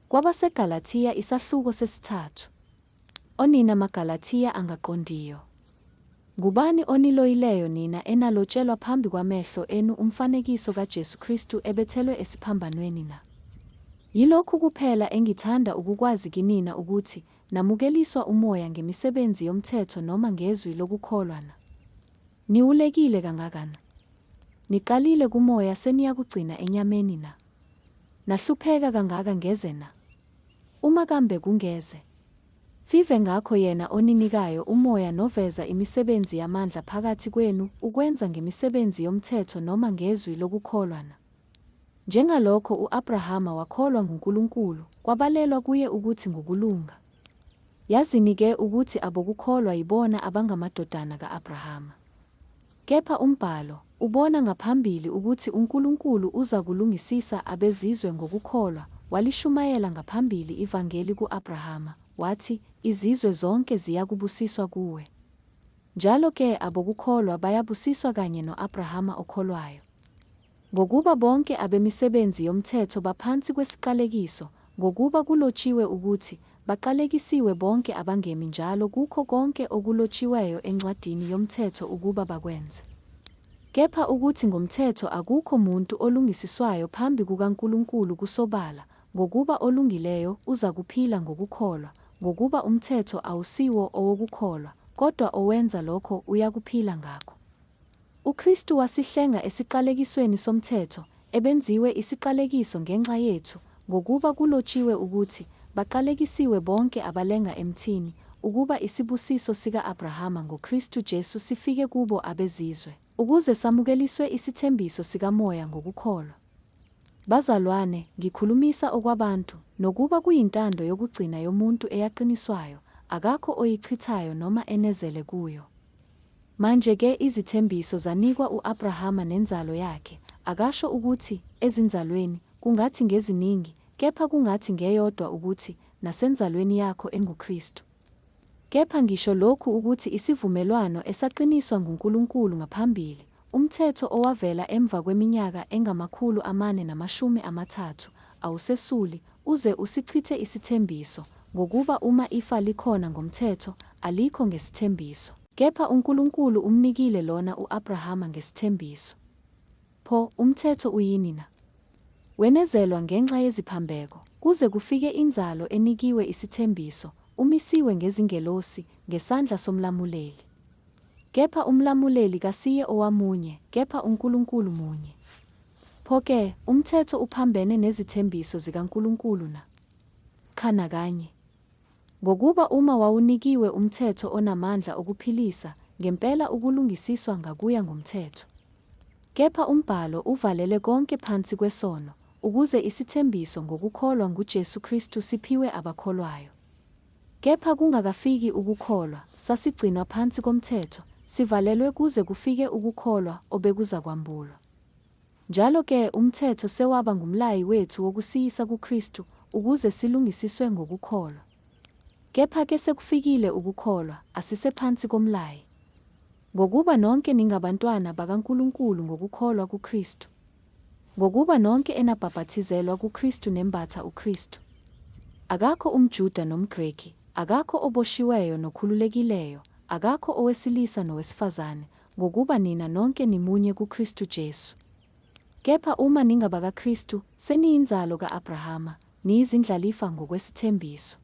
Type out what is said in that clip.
KwabaseGalathiya isahluko sesithathu. Onina maGalathiya angaqondiyo. Ngubani oniloyileyo nina enalotshelwa phambi kwamehlo enu umfanekiso kaJesu Kristu ebethelwe esiphambanweni na? Yilokhu kuphela engithanda ukukwazi kinina ukuthi namukeliswa umoya ngemisebenzi yomthetho noma ngezwi lokukholwa na? Niwulekile kangakana? Niqalile kumoya seniyakugcina enyameni na? Nahlupheka kangaka ngeze na? Uma kambe kungeze, vive ngakho yena oninikayo umoya noveza imisebenzi yamandla phakathi kwenu ukwenza ngemisebenzi yomthetho noma ngezwi lokukholwa na? Njengalokho u-Abrahama wakholwa nguNkulunkulu, kwabalelwa kuye ukuthi ngukulunga. Yazini-ke ukuthi abokukholwa yibona abangamadodana ka-Abrahama. Kepha umbhalo ubona ngaphambili ukuthi uNkulunkulu uza kulungisisa abezizwe ngokukholwa, walishumayela ngaphambili ivangeli ku-Abrahama, wathi, izizwe zonke ziyakubusiswa kuwe. Njalo-ke abokukholwa bayabusiswa kanye no-Abrahama okholwayo. Ngokuba bonke abemisebenzi yomthetho baphansi kwesiqalekiso, ngokuba kulotshiwe ukuthi, baqalekisiwe bonke abangemi njalo kukho konke okulotshiweyo encwadini yomthetho ukuba bakwenze. Kepha ukuthi ngomthetho akukho muntu olungisiswayo phambi kukaNkulunkulu kusobala, ngokuba olungileyo uza kuphila ngokukholwa, ngokuba umthetho awusiwo owokukholwa, kodwa owenza lokho uyakuphila ngakho. UKristu wasihlenga esiqalekisweni somthetho, ebenziwe isiqalekiso ngenxa yethu, ngokuba kulotshiwe ukuthi, baqalekisiwe bonke abalenga emthini, ukuba isibusiso sika-Abrahama ngoKristu Jesu sifike kubo abezizwe, ukuze samukeliswe isithembiso sikamoya ngokukholwa. Bazalwane, ngikhulumisa okwabantu, nokuba kuyintando yokugcina yomuntu eyaqiniswayo, akakho oyichithayo noma enezele kuyo. Manje-ke izithembiso zanikwa u-Abrahama nenzalo yakhe, akasho ukuthi, ezinzalweni, kungathi ngeziningi, kepha kungathi ngeyodwa ukuthi, nasenzalweni yakho enguKristu. Kepha ngisho lokhu ukuthi isivumelwano esaqiniswa nguNkulunkulu ngaphambili, umthetho owavela emva kweminyaka engama-430, awusesuli, uze usichithe isithembiso, ngokuba uma ifa likhona ngomthetho, alikho ngesithembiso. Kepha uNkulunkulu umnikile lona u-Abrahama ngesithembiso. Pho, umthetho uyini na? Wenezelwa ngenxa yeziphambeko, kuze kufike inzalo enikiwe isithembiso, umisiwe ngezingelosi, ngesandla somlamuleli. Kepha umlamuleli kasiye owamunye, kepha uNkulunkulu munye. Pho-ke, umthetho uphambene nezithembiso zikaNkulunkulu na? Khana kanye. Ngokuba uma wawunikiwe umthetho onamandla okuphilisa, ngempela ukulungisiswa ngakuya ngomthetho. Kepha umbhalo uvalele konke phansi kwesono, ukuze isithembiso ngokukholwa nguJesu Kristu siphiwe abakholwayo. Kepha kungakafiki ukukholwa, sasigcinwa phansi komthetho, sivalelwe kuze kufike ukukholwa obekuzakwambulwa. Njalo-ke umthetho sewaba ngumlayi wethu wokusiyisa kuKristu, ukuze silungisiswe ngokukholwa. Kepha-ke sekufikile ukukholwa, asisephansi komlayi. Ngokuba nonke ningabantwana bakaNkulunkulu ngokukholwa kuKristu. Ngokuba nonke enabhaphathizelwa kuKristu nembatha uKristu. Akakho umJuda nomGreki, akakho oboshiweyo nokhululekileyo, akakho owesilisa nowesifazane, ngokuba nina nonke nimunye kuKristu Jesu. Kepha uma ningabakaKristu, seniyinzalo ka-Abrahama, niyizindlalifa ngokwesithembiso.